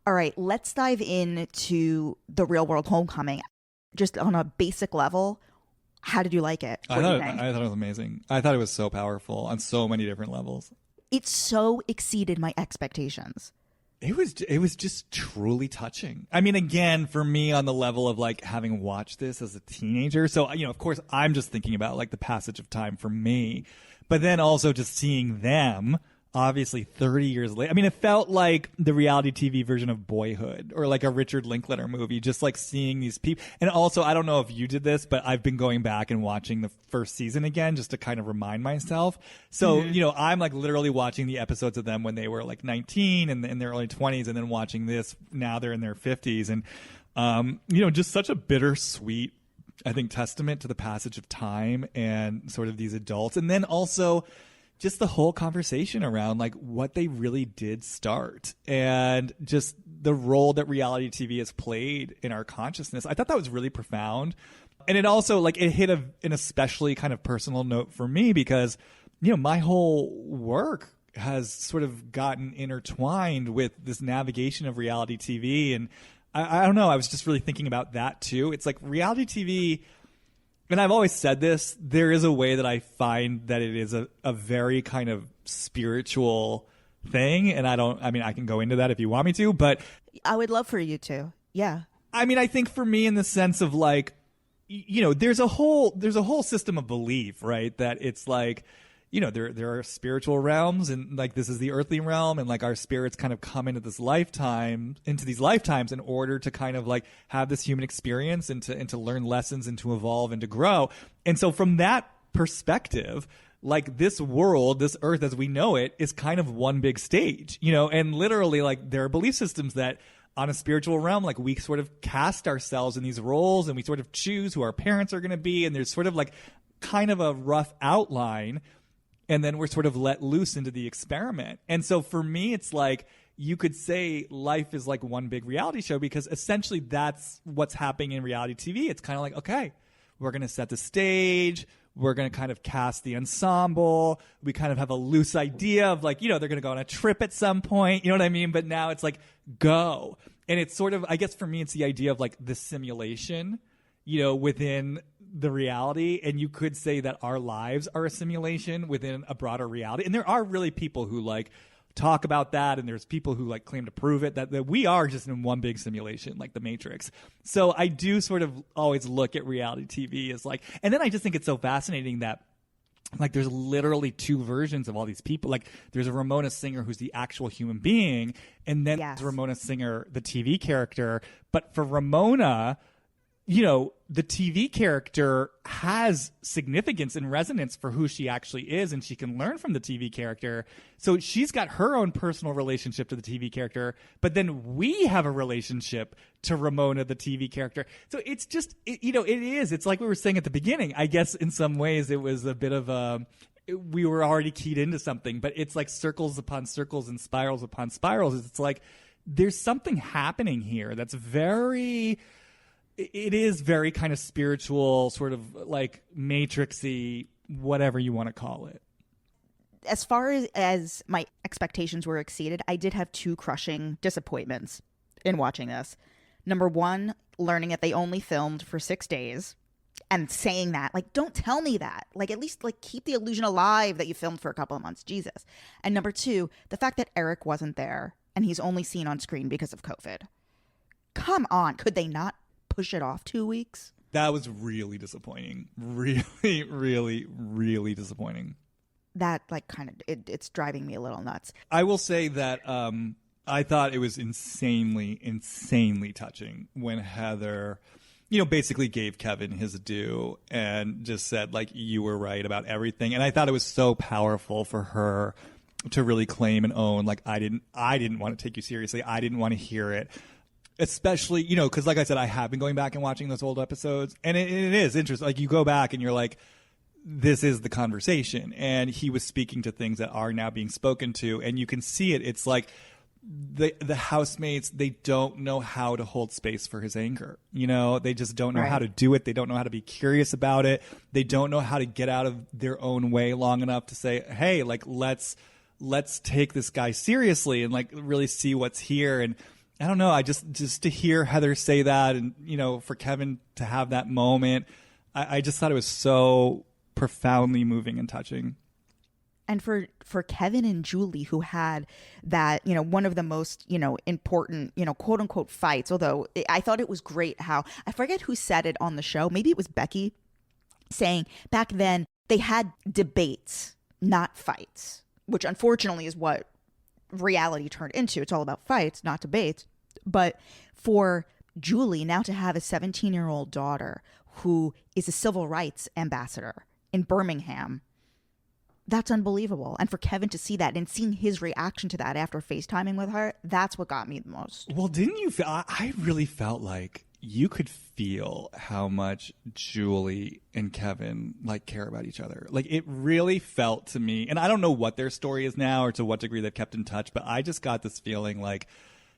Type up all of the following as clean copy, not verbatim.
All right, let's dive into the Real World Homecoming. Just on a basic level, how did you like it? I thought it was amazing. I thought it was so powerful on so many different levels. It so exceeded my expectations. It was just truly touching. I mean, again, for me on the level of like having watched this as a teenager. So, of course, I'm just thinking about like the passage of time for me, but then also just seeing them obviously 30 years later. I mean, it felt like the reality TV version of Boyhood or like a Richard Linklater movie, just like seeing these people. And also, I don't know if you did this, but I've been going back and watching the first season again just to kind of remind myself. So, I'm like literally watching the episodes of them when they were like 19 and in their early 20s, and then watching this now they're in their 50s. And, just such a bittersweet, I think, testament to the passage of time and sort of these adults. And then also just the whole conversation around like what they really did start and just the role that reality TV has played in our consciousness. I thought that was really profound. And it also like it hit an especially kind of personal note for me because, my whole work has sort of gotten intertwined with this navigation of reality TV. And I don't know, I was just really thinking about that too. It's like reality TV, and I've always said this, there is a way that I find that it is a very kind of spiritual thing. And I can go into that if you want me to, but I would love for you to. Yeah. I mean, I think for me in the sense of like, there's a whole system of belief, right? That it's like, there are spiritual realms and like this is the earthly realm and like our spirits kind of come into these lifetimes in order to kind of like have this human experience and to learn lessons and to evolve and to grow. And so from that perspective, like this world, this earth as we know it is kind of one big stage, and literally like there are belief systems that on a spiritual realm, like we sort of cast ourselves in these roles and we sort of choose who our parents are going to be. And there's sort of like kind of a rough outline. And then we're sort of let loose into the experiment. And so for me, it's like you could say life is like one big reality show because essentially that's what's happening in reality TV. It's kind of like, okay, we're going to set the stage. We're going to kind of cast the ensemble. We kind of have a loose idea of like, they're going to go on a trip at some point. You know what I mean? But now it's like, go. And it's sort of, I guess for me, it's the idea of like the simulation, within the reality. And you could say that our lives are a simulation within a broader reality. And there are really people who like talk about that. And there's people who like claim to prove it, that we are just in one big simulation, like the Matrix. So I do sort of always look at reality TV as like, and then I just think it's so fascinating that like there's literally two versions of all these people. Like there's a Ramona Singer who's the actual human being. And then there's Ramona Singer, the TV character. But for Ramona, the TV character has significance and resonance for who she actually is, and she can learn from the TV character. So she's got her own personal relationship to the TV character, but then we have a relationship to Ramona, the TV character. So it's just, it is. It's like we were saying at the beginning. I guess in some ways it was a bit of we were already keyed into something, but it's like circles upon circles and spirals upon spirals. It's like there's something happening here that's it is very kind of spiritual, sort of like matrixy, whatever you want to call it. As far as my expectations were exceeded, I did have two crushing disappointments in watching this. Number one, learning that they only filmed for 6 days and saying that, like, don't tell me that. Like, at least like keep the illusion alive that you filmed for a couple of months. Jesus. And number two, the fact that Eric wasn't there and he's only seen on screen because of COVID. Come on. Could they not push it off 2 weeks? That was really disappointing. Really, really, really disappointing. That like kind of it's driving me a little nuts. I will say that I thought it was insanely touching when Heather, basically gave Kevin his due and just said like, you were right about everything. And I thought it was so powerful for her to really claim and own, like, I didn't want to take you seriously. I didn't want to hear it. Especially, because like I said, I have been going back and watching those old episodes, and it is interesting. Like you go back and you're like, this is the conversation, and he was speaking to things that are now being spoken to, and you can see it. It's like the housemates, they don't know how to hold space for his anger. They just don't know how to do it. They don't know how to be curious about it. They don't know how to get out of their own way long enough to say, hey, like let's take this guy seriously and like really see what's here. And I don't know. I just to hear Heather say that, and for Kevin to have that moment, I just thought it was so profoundly moving and touching. And for Kevin and Julie, who had that, one of the most, important, quote unquote fights, although I thought it was great how, I forget who said it on the show, maybe it was Becky, saying back then they had debates, not fights, which unfortunately is what reality turned into. It's all about fights, not debates. But for Julie now to have a 17-year-old daughter who is a civil rights ambassador in Birmingham, that's unbelievable. And for Kevin to see that and seeing his reaction to that after FaceTiming with her, that's what got me the most. Well, didn't you feel, I really felt like you could feel how much Julie and Kevin care about each other. Like, it really felt to me, and I don't know what their story is now or to what degree they've kept in touch, but I just got this feeling like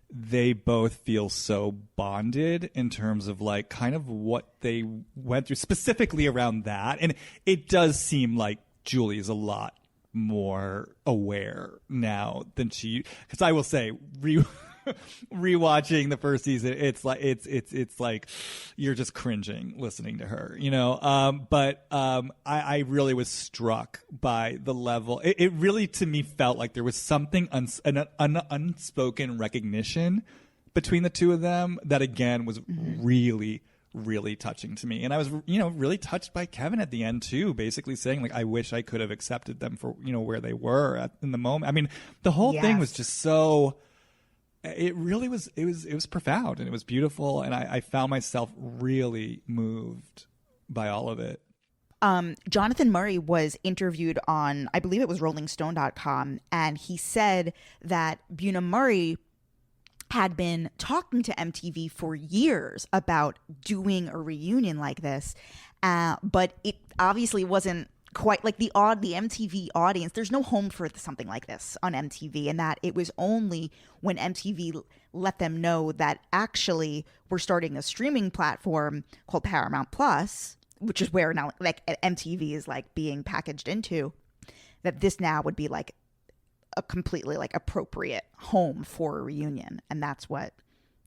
they both feel so bonded in terms of kind of what they went through specifically around that. And it does seem like Julie is a lot more aware now than because I will say, rewatching the first season, it's like you're just cringing listening to her, but I really was struck by the level. It really, to me, felt like there was something an unspoken recognition between the two of them that, again, was really touching to me. And I was, really touched by Kevin at the end too, basically saying I wish I could have accepted them for, where they were in the moment. I mean, the whole thing was just so, it really was, it was profound and it was beautiful. And I found myself really moved by all of it. Jonathan Murray was interviewed on, I believe it was RollingStone.com, and he said that Buna Murray had been talking to MTV for years about doing a reunion like this, but it obviously wasn't quite the MTV audience. There's no home for something like this on MTV, and that it was only when MTV let them know that actually we're starting a streaming platform called Paramount Plus, which is where now MTV is being packaged into, that this now would be a completely appropriate home for a reunion. And that's what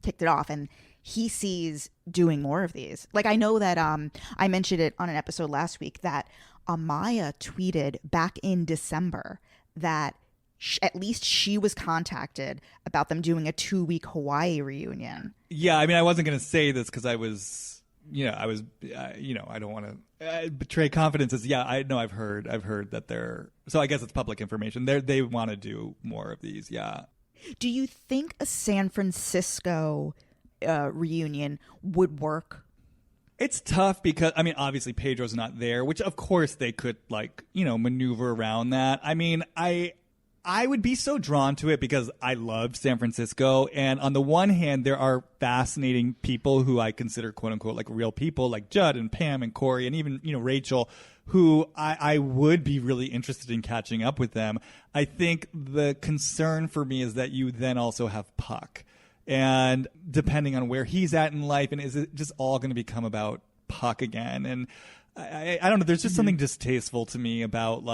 kicked it off. And he sees doing more of these. I know that I mentioned it on an episode last week that Amaya tweeted back in December that at least she was contacted about them doing a 2-week Hawaii reunion. Yeah, I mean, I wasn't going to say this because I was, I don't want to betray confidences. Yeah, I've heard that they're, so I guess it's public information. They want to do more of these. Yeah. Do you think a San Francisco reunion would work? It's tough because, I mean, obviously Pedro's not there, which of course they could maneuver around that. I mean, I would be so drawn to it because I loved San Francisco. And on the one hand, there are fascinating people who I consider, quote unquote, real people, like Judd and Pam and Corey and even, Rachel, who I would be really interested in catching up with them. I think the concern for me is that you then also have Puck. And depending on where he's at in life, and is it just all going to become about Puck again? And I don't know. There's just something distasteful to me about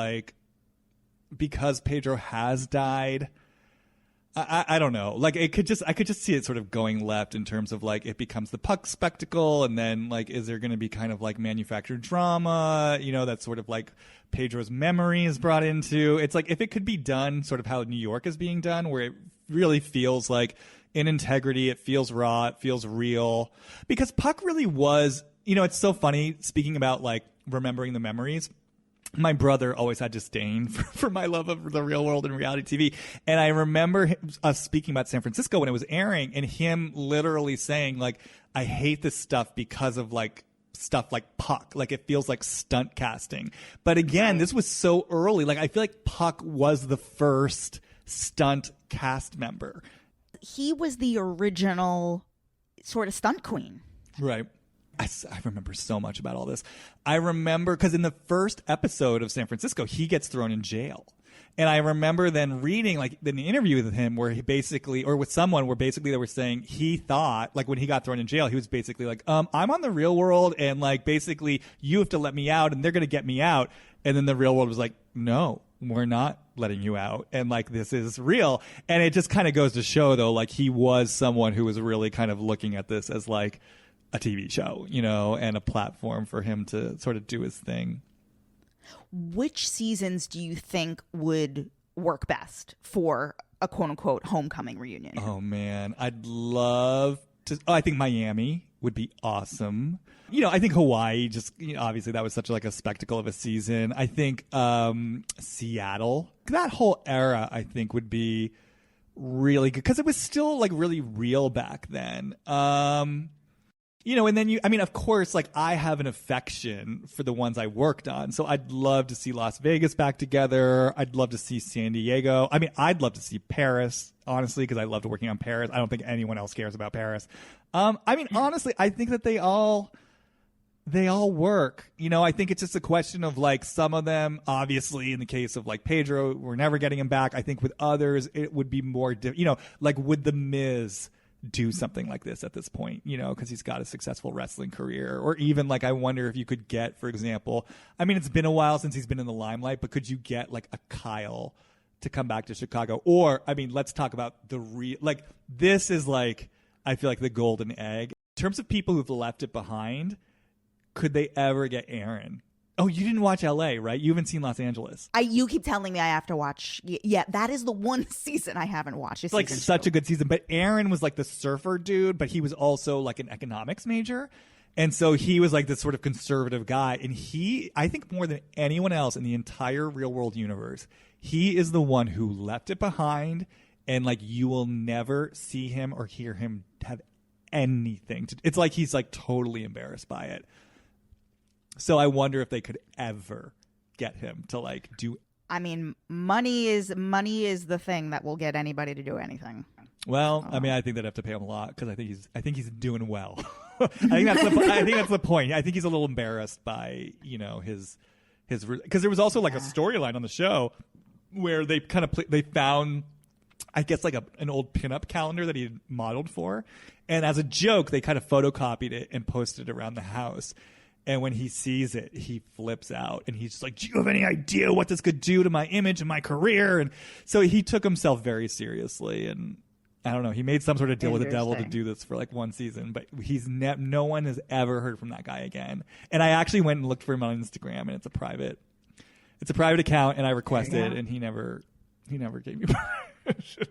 because Pedro has died. I don't know. I could just see it sort of going left in terms of it becomes the Puck spectacle, and then is there going to be kind of manufactured drama? That's sort of Pedro's memory is brought into. It's if it could be done sort of how New York is being done, where it really feels in integrity, it feels raw, it feels real, because Puck really was. It's so funny speaking about remembering the memories. My brother always had disdain for my love of the real world and reality TV. And I remember us speaking about San Francisco when it was airing, and him literally saying, I hate this stuff because of stuff like Puck. It feels like stunt casting. But again, this was so early. I feel like Puck was the first stunt cast member. He was the original sort of stunt queen. Right. I remember so much about all this. I remember because in the first episode of San Francisco, he gets thrown in jail. And I remember then reading in the interview with him where he basically, or with someone where basically they were saying he thought, when he got thrown in jail, he was basically I'm on the real world and basically you have to let me out and they're going to get me out. And then the real world was no, we're not letting you out, and like this is real. And it just kind of goes to show, though, like he was someone who was really kind of looking at this as like a TV show, you know, and a platform for him to sort of do his thing. Which seasons do you think would work best for a quote unquote homecoming reunion? Oh man, I'd love to. I think Miami would be awesome. You know, I think Hawaii, just, you know, obviously that was such like a spectacle of a season. I think Seattle, that whole era, I think would be really good because it was still like really real back then. You know, and then I mean, of course, like I have an affection for the ones I worked on. So I'd love to see Las Vegas back together. I'd love to see San Diego. I mean, I'd love to see Paris, honestly, because I loved working on Paris. I don't think anyone else cares about Paris. I mean, honestly, I think that they all work. You know, I think it's just a question of like some of them, obviously, in the case of like Pedro, we're never getting him back. I think with others, it would be more, you know, like would The Miz do something like this at this point, you know, because he's got a successful wrestling career? Or even like I wonder if you could get, for example, I mean, it's been a while since he's been in the limelight, but could you get like a Kyle to come back to Chicago? Or I mean, let's talk about the like this is like, I feel like the golden egg in terms of people who've left it behind. Could they ever get Aaron? Oh, you didn't watch LA, right? You haven't seen Los Angeles. You keep telling me I have to watch. Yeah, that is the one season I haven't watched. It's like such a good season. But Aaron was like the surfer dude, but he was also like an economics major. And so he was like this sort of conservative guy. And he, I think more than anyone else in the entire real world universe, he is the one who left it behind. And like you will never see him or hear him have anything to, it's like he's like totally embarrassed by it. So I wonder if they could ever get him to like do. I mean, money is the thing that will get anybody to do anything. Well, I mean, I think they'd have to pay him a lot because I think he's doing well. I think that's the point. I think he's a little embarrassed by, you know, his because there was also like a storyline on the show where they kind of they found, I guess, like an old pinup calendar that he had modeled for, and as a joke they kind of photocopied it and posted it around the house. And when he sees it, he flips out and he's just like, do you have any idea what this could do to my image and my career? And so he took himself very seriously. And I don't know, he made some sort of deal with the devil to do this for like one season, but no one has ever heard from that guy again. And I actually went and looked for him on Instagram, and it's a private account, and I requested, and he never gave me permission.